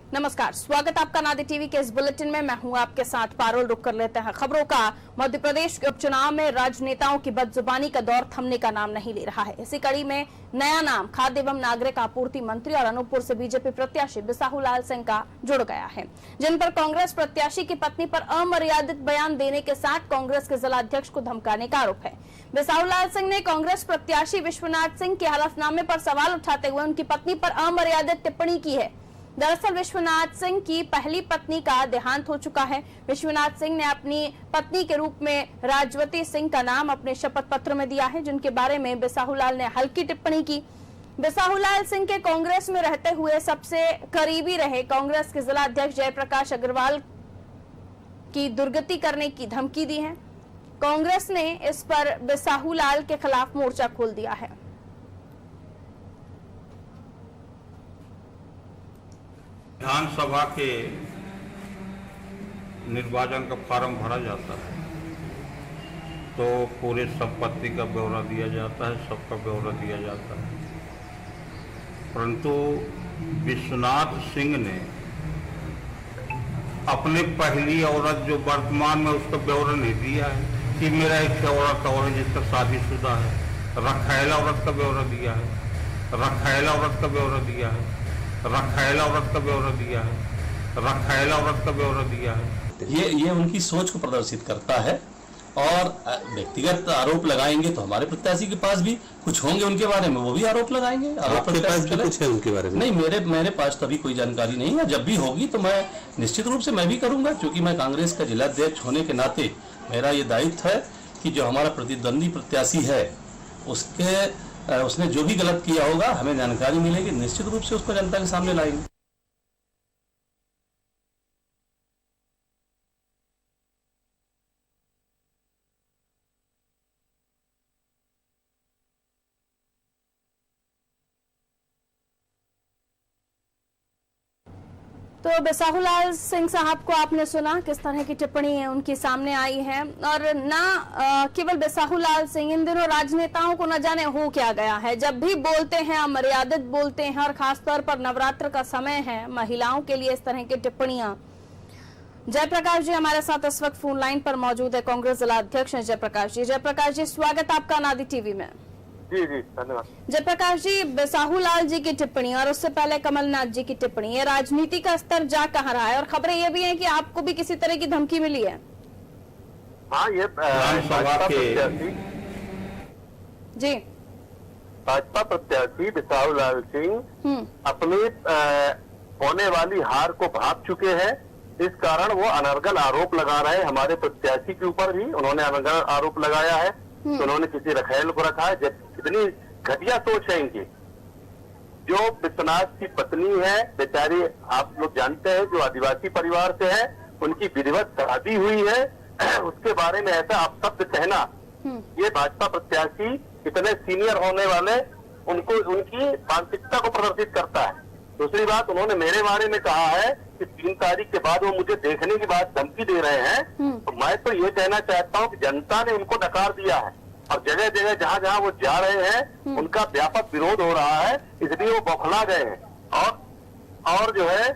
नमस्कार, स्वागत आपका नादी टीवी के इस बुलेटिन में। मैं हूं आपके साथ पारुल। रुक कर लेते हैं खबरों का। मध्य प्रदेश के उपचुनाव में राजनेताओं की बदजुबानी का दौर थमने का नाम नहीं ले रहा है। इसी कड़ी में नया नाम खाद्य एवं नागरिक आपूर्ति मंत्री और अनूपपुर से बीजेपी प्रत्याशी बिसाहूलाल सिंह का जुड़ गया है, जिन पर कांग्रेस प्रत्याशी की पत्नी पर अमर्यादित बयान देने के साथ कांग्रेस के जिला अध्यक्ष को धमकाने का आरोप है। बिसाहूलाल सिंह ने कांग्रेस प्रत्याशी विश्वनाथ सिंह के हलफनामे पर सवाल उठाते हुए उनकी पत्नी पर अमर्यादित टिप्पणी की है। दरअसल विश्वनाथ सिंह की पहली पत्नी का देहांत हो चुका है। विश्वनाथ सिंह ने अपनी पत्नी के रूप में राजवती सिंह का नाम अपने शपथ पत्र में दिया है, जिनके बारे में बिसाहूलाल ने हल्की टिप्पणी की। बिसाहूलाल सिंह के कांग्रेस में रहते हुए सबसे करीबी रहे कांग्रेस के जिला अध्यक्ष जयप्रकाश अग्रवाल की दुर्गति करने की धमकी दी है। कांग्रेस ने इस पर बिसाहूलाल के खिलाफ मोर्चा खोल दिया है। विधानसभा के निर्वाचन का फॉर्म भरा जाता है तो पूरे संपत्ति का ब्यौरा दिया जाता है, सबका ब्यौरा दिया जाता है, परंतु विश्वनाथ सिंह ने अपने पहली औरत जो वर्तमान में उसका ब्यौरा नहीं दिया है कि मेरा एक औरत और जिसका शादीशुदा है, रखैल औरत का ब्यौरा दिया है, रखैल औरत का ब्यौरा दिया है, रखैल औरत का ब्यौरा दिया है, रखैल औरत का ब्यौरा दिया है। ये उनकी सोच को प्रदर्शित करता है। और व्यक्तिगत आरोप लगाएंगे तो हमारे प्रत्याशी के पास भी कुछ होंगे उनके बारे में, वो भी आरोप लगाएंगे। आपके पास भी कुछ है उनके बारे में? नहीं, मेरे पास तो अभी कोई जानकारी नहीं है। जब भी होगी तो मैं निश्चित रूप से मैं भी करूंगा, क्योंकि मैं कांग्रेस का जिला अध्यक्ष होने के नाते मेरा ये दायित्व है कि जो हमारा प्रतिद्वंदी प्रत्याशी है उसने जो भी गलत किया होगा हमें जानकारी मिलेगी, निश्चित रूप से उसको जनता के सामने लाएंगे। तो बिसाहूलाल सिंह साहब को आपने सुना किस तरह की टिप्पणी है उनकी सामने आई है। और ना केवल बिसाहूलाल सिंह, इन दिनों राजनेताओं को न जाने हो क्या गया है। जब भी बोलते हैं अमर्यादित बोलते हैं, और खासतौर पर नवरात्र का समय है, महिलाओं के लिए इस तरह की टिप्पणियां। जयप्रकाश जी हमारे साथ इस वक्त फोन लाइन पर मौजूद है, कांग्रेस जिला अध्यक्ष हैं जयप्रकाश जी। जयप्रकाश जी, स्वागत आपका नादी टीवी में। जी जी धन्यवाद। जयप्रकाश जी, बिसाहूलाल जी की टिप्पणी और उससे पहले कमलनाथ जी की टिप्पणी, ये राजनीति का स्तर जा कहाँ रहा है? और खबरें ये भी हैं कि आपको भी किसी तरह की धमकी मिली है। हाँ, ये भाजपा प्रत्याशी बिसाहूलाल सिंह अपनी होने वाली हार को भाप चुके हैं। इस कारण वो अनर्गल आरोप लगा रहे हैं हमारे प्रत्याशी के ऊपर भी। उन्होंने अनर्गल आरोप लगाया है तो उन्होंने किसी रखैल को रखा है। जब कितनी घटिया सोच है इनकी। जो विश्वनाथ की पत्नी है बेचारी, आप लोग जानते हैं, जो आदिवासी परिवार से है, उनकी विधिवत शादी हुई है, उसके बारे में ऐसा अपशब्द कहना, ये भाजपा प्रत्याशी इतने सीनियर होने वाले उनको उनकी मानसिकता को प्रदर्शित करता है। दूसरी बात, उन्होंने मेरे बारे में कहा है कि 3 तारीख के बाद वो मुझे देखने की बात धमकी दे रहे हैं। तो मैं तो ये कहना चाहता हूँ कि जनता ने उनको नकार दिया है और जगह जगह जहाँ जहाँ वो जा रहे हैं उनका व्यापक विरोध हो रहा है, इसलिए वो बौखला गए हैं। और जो है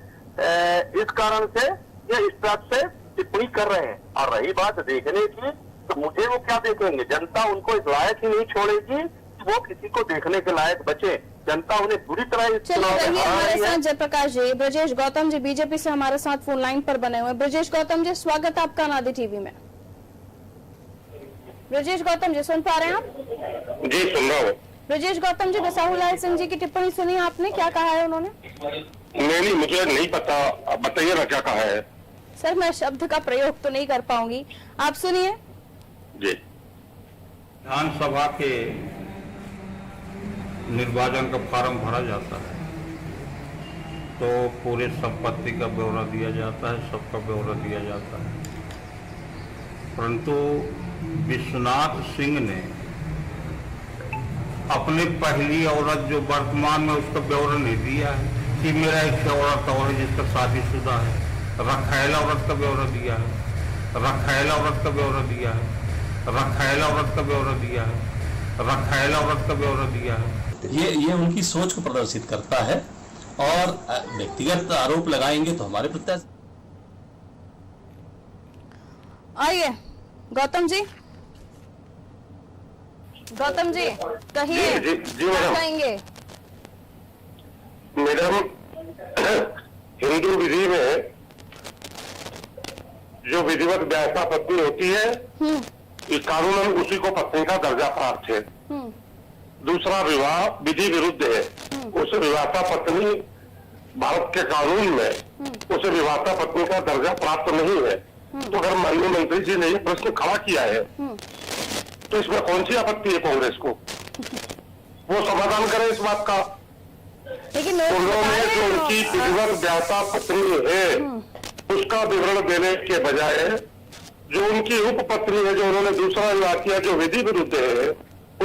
इस कारण से ये इस तरह से टिप्पणी कर रहे हैं। और रही बात देखने की, तो मुझे वो क्या देखेंगे? जनता उनको इस लायक ही नहीं छोड़ेगी कि वो किसी को देखने के लायक बचे। जनता उन्हें बुरी तरह हमारे साथ जयप्रकाश जी, ब्रजेश गौतम जी बीजेपी से हमारे साथ फोन लाइन पर बने हुए। ब्रजेश गौतम जी, स्वागत आपका नादी टीवी में। ब्रजेश गौतम जी, सुन पा रहे हैं आप? जी, सुन रहा हूँ। ब्रजेश गौतम जी, बिसाहूलाल सिंह जी की टिप्पणी सुनी आपने? क्या कहा है उन्होंने? नहीं, मुझे नहीं पता, आप बताइए ना क्या कहा है। सर, मैं शब्द का प्रयोग तो नहीं कर पाऊंगी, आप सुनिए। जी, विधानसभा के निर्वाचन का फॉर्म भरा जाता है तो पूरे संपत्ति का ब्यौरा दिया जाता है, सबका ब्यौरा दिया जाता है, परंतु विश्वनाथ सिंह ने अपने पहली औरत जो वर्तमान में उसका ब्यौरा नहीं दिया है कि मेरा एक औरत और जिसका शादीशुदा है, रखैल औरत का ब्यौरा दिया है, रखैल औरत का ब्यौरा दिया है, रखैल औरत का ब्यौरा दिया है, रखैल औरत का ब्यौरा दिया है। ये उनकी सोच को प्रदर्शित करता है। और व्यक्तिगत आरोप लगाएंगे तो हमारे प्रत्याशी। आइए गौतम जी कहिए क्या कहेंगे? मैडम, हिंदू विधि में जो विधिवत व्याख्या पत्नी होती है, इस कानून में उसी को पत्नी का दर्जा प्राप्त है। दूसरा विवाह विधि विरुद्ध है, उसे विवाहिता पत्नी भारत के कानून में उसे विवाहिता पत्नी का दर्जा प्राप्त नहीं है। तो अगर माननीय मंत्री जी ने ये प्रश्न खड़ा किया है तो इसमें कौन सी आपत्ति है कांग्रेस को? वो समाधान करे इस बात का। लेकिन उन्होंने जो उनकी विधिवत व्याख्या पत्नी है उसका विवरण देने के बजाय जो उनकी उप पत्नी है, जो उन्होंने दूसरा विवाह किया जो विधि विरुद्ध है,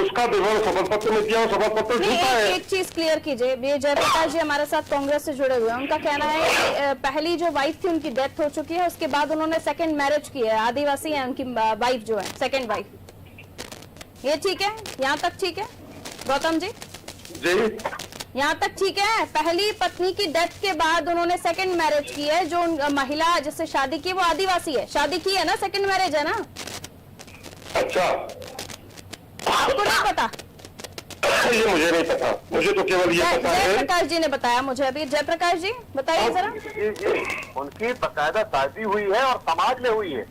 उसका विवरण शपथ पत्र में दिया, शपथ पत्र झूठा है। एक चीज क्लियर कीजिए, ये जयप्रकाश जी हमारे साथ कांग्रेस से जुड़े हुए हैं, उनका कहना है कि पहली जो वाइफ थी उनकी डेथ हो चुकी है, उसके बाद उन्होंने सेकंड मैरिज की है, आदिवासी है उनकी वाइफ जो है, सेकंड वाइफ। ये ठीक है? यहाँ तक ठीक है गौतम जी? यहाँ तक ठीक है? पहली पत्नी की डेथ के बाद उन्होंने सेकंड मैरिज की है, जो महिला जिससे शादी की वो आदिवासी है, शादी की है ना, सेकंड मैरिज है ना? अच्छा, आपको नहीं पता? ये मुझे नहीं पता, मुझे तो केवल ये पता है। जयप्रकाश जी ने बताया मुझे अभी। जयप्रकाश जी बताइए जरा। उनकी बकायदा शादी हुई है और समाज में हुई है।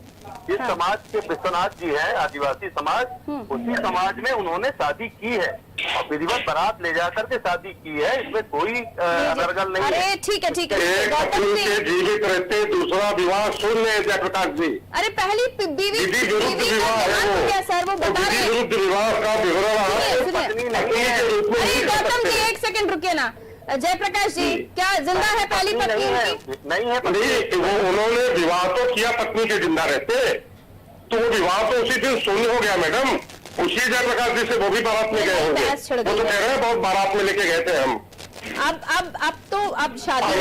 जिस समाज के विश्वनाथ जी हैं, आदिवासी समाज, उसी समाज में उन्होंने शादी की है और विधिवत बारात ले जाकर के शादी की है। इसमें कोई अनर्गल नहीं है। अरे ठीक है ठीक है जीवित रहते दूसरा विवाह शून्य है जयप्रकाश जी। अरे पहली बीवी क्या सर वो बता रहे हैं विवाह का विवरण। अरे गौतम जी एक सेकंड रुकिए ना। जयप्रकाश जी क्या जिंदा है पहली पत्नी उनकी? नहीं है। उन्होंने विवाह तो किया पत्नी के जिंदा रहते, तो वो विवाह तो उसी दिन शून्य हो गया मैडम। उसी जयप्रकाश जी से वो भी बारात में गए होंगे। वो तो कह रहे हैं बहुत बारात में लेके गए थे हम। अब तो अब शादी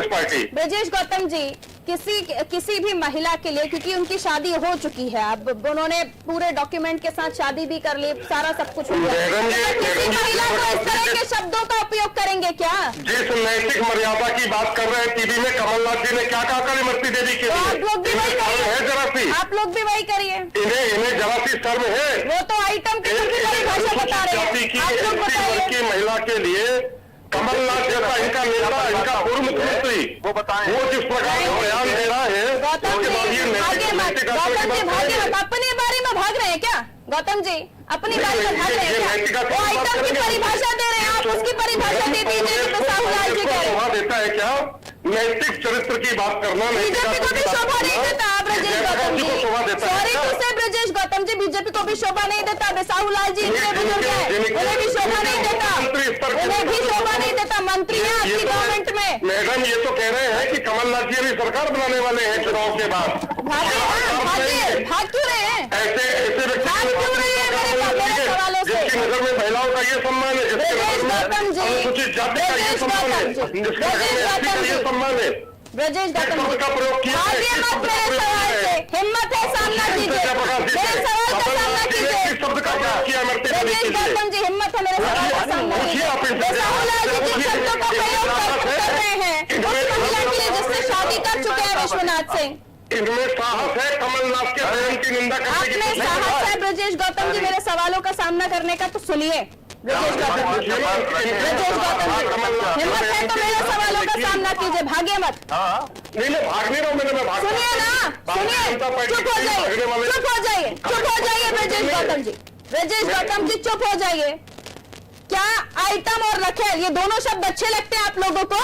पार्टी। ब्रजेश गौतम जी किसी भी महिला के लिए, क्योंकि उनकी शादी हो चुकी है, अब उन्होंने पूरे डॉक्यूमेंट के साथ शादी भी कर ली, सारा सब कुछ हो गया, किसी महिला को इस तरह के शब्दों का उपयोग करेंगे क्या? जिस नैतिक मर्यादा की बात कर रहे हैं टीवी में, कमलनाथ जी ने क्या कहा काली मस्ती देवी के लिए? आप लोग भी वही करिए, जरा सी आप लोग भी वही करिए। इन्हें जरा सी शर्म है? वो तो आइटम की परिभाषा बता रहे हैं, आप लोग बताइए। महिला के लिए कमलनाथ जैसा इनका नेता, इनका पूर्व मुख्यमंत्री, वो बताएं, वो जिस प्रकार का बयान दे रहा है, गौतम जी अपनी बारी में भाग रहे हैं क्या? गौतम जी अपनी बारी में भाग रहे हैं क्या? वो आइटम की परिभाषा दे रहे हैं, आप उसकी परिभाषा दे दीजिए तो साहूलाल जी कह रहे हैं। देता है क्या? नैतिक चरित्र की बात करना बीजेपी को भी शोभा नहीं देता ब्रजेश गौतम जी। सॉरी टू से ब्रजेश गौतम जी, बीजेपी को भी शोभा नहीं देता। साहूलाल जी इतने बुजुर्ग हैं, उन्हें भी शोभा नहीं देता, उन्हें भी शोभा नहीं देता। मंत्री है आपकी गवर्नमेंट में। मैडम ये तो कह रहे हैं कि कमलनाथ जी अभी सरकार बनाने वाले हैं चुनाव के बाद। भाग क्यों रहे हैं? ऐसे सवालों से जिसकी नजर में महिलाओं का ये सम्मान है, अनुसूचित जाति का ये सम्मान है, जिसकी नजर में ये सम्मान है। ब्रजेश गौतम जी का प्रयोग किया मेरे सवाल से हिम्मत है सामना कीजिए, मेरे सवाल का सामना कीजिए। शब्द का प्रयोग किया ब्रजेश गौतम जी हिम्मत है मेरे सवाल का सामना कीजिए। साहूलाल जी जिन शब्दों का प्रयोग कर रहे हैं उस महिला के लिए जिससे शादी कर चुके हैं विश्वनाथ सिंह, इनमें साहस है कमलनाथ के बयान की निंदा करने की? आपने साहस है ब्रजेश गौतम जी मेरे सवालों का सामना करने का? तो सुनिए ब्रजेश गौतम जी, हिम्मत है तो मेरे सवालों का सामना कीजिए, भागिए मत। नहीं भाग नहीं रहा हूँ, मैंने मैं सुनिए ना, सुनिए, चुप हो जाइए, चुप हो जाइए, चुप हो जाइए ब्रजेश गौतम जी, ब्रजेश गौतम जी चुप हो जाइए। क्या आइटम और रखेल ये दोनों शब्द अच्छे लगते हैं आप लोगों को?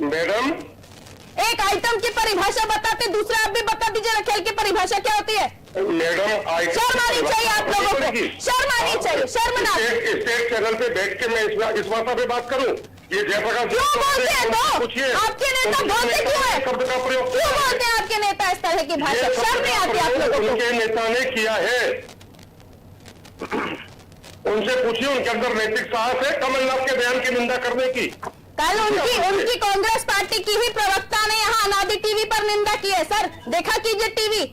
मैडम एक आइटम की परिभाषा बताते, दूसरा आप भी बता दीजिए रखेल की परिभाषा क्या होती है? मैडम शर्म आनी चाहिए आप लोगों को, शर्म आनी चाहिए, शर्मनाक। स्टेट चैनल पे बैठ के मैं इस भाषा पे बात करूं? ये जयप्रकाश क्यों बोलते हैं? तो आपके नेता बोलते क्यों है? शब्द का प्रयोग क्यों बोलते हैं आपके नेता इस तरह की भाषा? शर्म नहीं आती आप लोगों को? उनके नेता ने किया है, उनसे पूछिए उनके अंदर नैतिक साहस है कमलनाथ के बयान की निंदा करने की? कल उनकी कांग्रेस पार्टी की ही प्रवक्ता ने यहाँ अनादि टीवी पर निंदा की है। सर देखा कीजिए टीवी,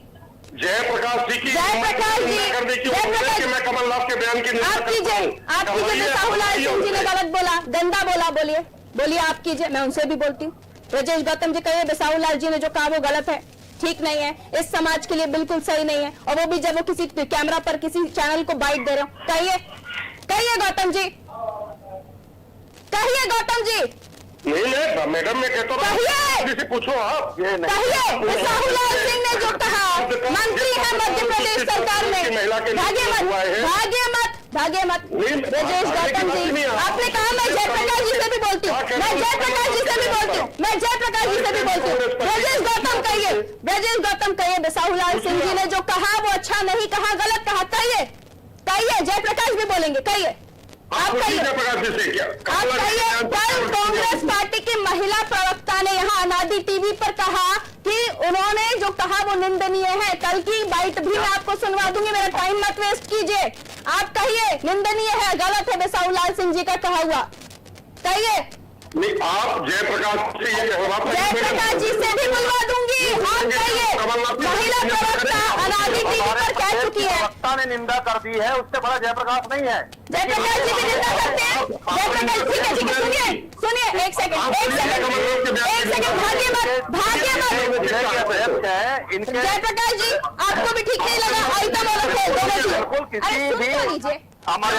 जयप्रकाश जी की जयप्रकाश जी, करने की उम्मीद है कि मैं कमलनाथ के बयान की निंदा आप करता कीजिए, हूं। आप कीजिए। बिसाहु लाल सिंह जी ने गलत बोला, गंदा बोला, बोलिए बोलिए, आप कीजिए, मैं उनसे भी बोलती हूँ। ब्रजेश गौतम जी कहिए बिसाहु लाल जी ने जो कहा वो गलत है, ठीक नहीं है, इस समाज के लिए बिल्कुल सही नहीं है, और वो भी जब वो किसी कैमरा पर किसी चैनल को बाइट दे रहे हो। कहिए कहिए गौतम जी, कहिए गौतम जी, नहीं मैडम मैं कहता हूँ कहिए से पूछो आप। कहिए बिसाहु लाल सिंह ने जो कहा, मंत्री है मध्य प्रदेश सरकार में, भागे मत भागे मत भागे मत। ब्रजेश गौतम जी आपने कहा मैं जयप्रकाश जी से भी बोलती हूँ, मैं जयप्रकाश जी से भी बोलती हूँ, मैं जयप्रकाश जी से भी बोलती हूँ। ब्रजेश गौतम कहिए, ब्रजेश गौतम कहिए बिसाहु लाल सिंह जी ने जो कहा वो अच्छा नहीं कहा, गलत कहा, कहिए कहिए। जयप्रकाश भी बोलेंगे, कहिए आप कहिए, आप कहिए। कल कांग्रेस पार्टी की महिला प्रवक्ता ने यहाँ अनादि टीवी पर कहा कि उन्होंने जो कहा वो निंदनीय है। कल की बाइट भी मैं आपको सुनवा दूंगी, मेरा टाइम मत वेस्ट कीजिए। आप कहिए निंदनीय है, गलत है बिसाहु लाल सिंह जी का कहा हुआ, कहिए। नहीं आप जयप्रकाश जी जयप्रकाश जी से भी बुलवा दूंगी, आप कहिए। महिला प्रवक्ता अनादि टीवी पर कह चुकी है, प्रवक्ता ने निंदा कर दी है, उससे बड़ा जयप्रकाश नहीं है। जयप्रकाश जी भी निंदा करते हैं। जयप्रकाश ठीक है, सुनिए सुनिए, एक सेकंड भाग्य मत जयप्रकाश जी, आपको भी ठीक नहीं लगा आइटम और दोनों चीज, हमारे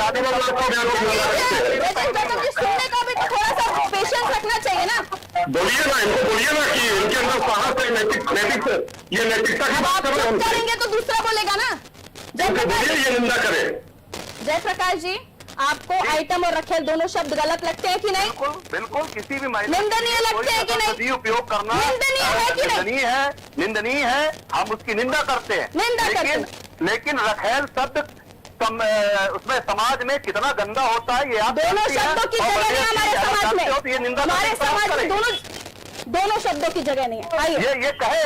सुनने का भी थोड़ा सा पेशेंस रखना चाहिए ना। बोलिए ना, इनको बोलिए ना कि इनके अंदर साहस है, नैतिक ये नैतिकता की बात कर रहे हैं। करेंगे तो दूसरा बोलेगा ना। जयप्रकाश ये निंदा करे। जयप्रकाश जी आपको आइटम और रखेल दोनों शब्द गलत लगते हैं कि नहीं? बिल्कुल किसी भी महिला निंदनीय लगते हैं कि नहीं? उपयोग करना निंदनीय है कि नहीं? निंदनीय है, हम उसकी निंदा करते हैं, लेकिन रखेल शब्द उसमें समाज में कितना गंदा होता है ये आप दोनों शब्दों की जगह नहीं हमारे समाज में, हमारे समाज में दोनों शब्दों की जगह नहीं है। आइए ये कहे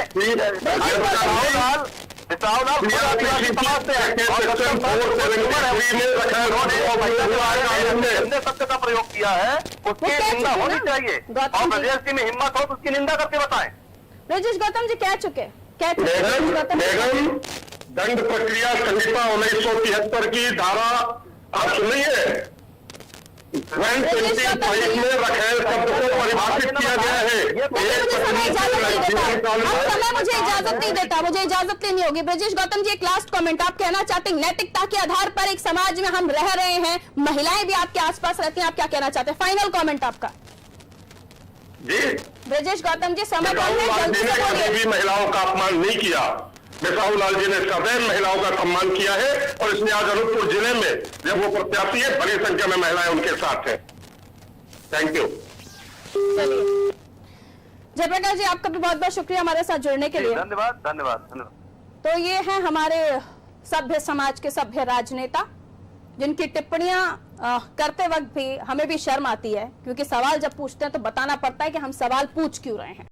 शब्द का प्रयोग किया है, उसकी निंदा होनी चाहिए, और ब्रजेश जी में हिम्मत हो तो उसकी निंदा करके बताएं। ब्रजेश गौतम जी कह चुके बेगम दंड प्रक्रिया संहिता 1973 की धारा आप सुनिए, 125 में रखेल शब्द को परिभाषित किया गया है। समय मुझे इजाजत नहीं देता, मुझे इजाजत लेनी होगी। ब्रजेश गौतम जी एक लास्ट कमेंट आप कहना चाहते हैं, नैतिकता के आधार पर एक समाज में हम रह रहे हैं, महिलाएं भी आपके आसपास रहती हैं, आप क्या कहना चाहते हैं? फाइनल कमेंट आपका जी। ब्रजेश गौतम जी समय भी महिलाओं का अपमान नहीं किया, बिसाहु लाल जी ने सदैव महिलाओं का सम्मान किया है, और इसमें आज अनूपपुर जिले में जब वो प्रत्याशी है, बड़ी संख्या में महिलाएं उनके साथ हैं। Thank you. जयप्रकाश जी आपका भी बहुत बहुत शुक्रिया हमारे साथ जुड़ने के लिए। धन्यवाद धन्यवाद धन्यवाद। तो ये है हमारे सभ्य समाज के सभ्य राजनेता, जिनकी टिप्पणियां करते वक्त भी हमें भी शर्म आती है, क्योंकि सवाल जब पूछते हैं तो बताना पड़ता है कि हम सवाल पूछ क्यों रहे हैं।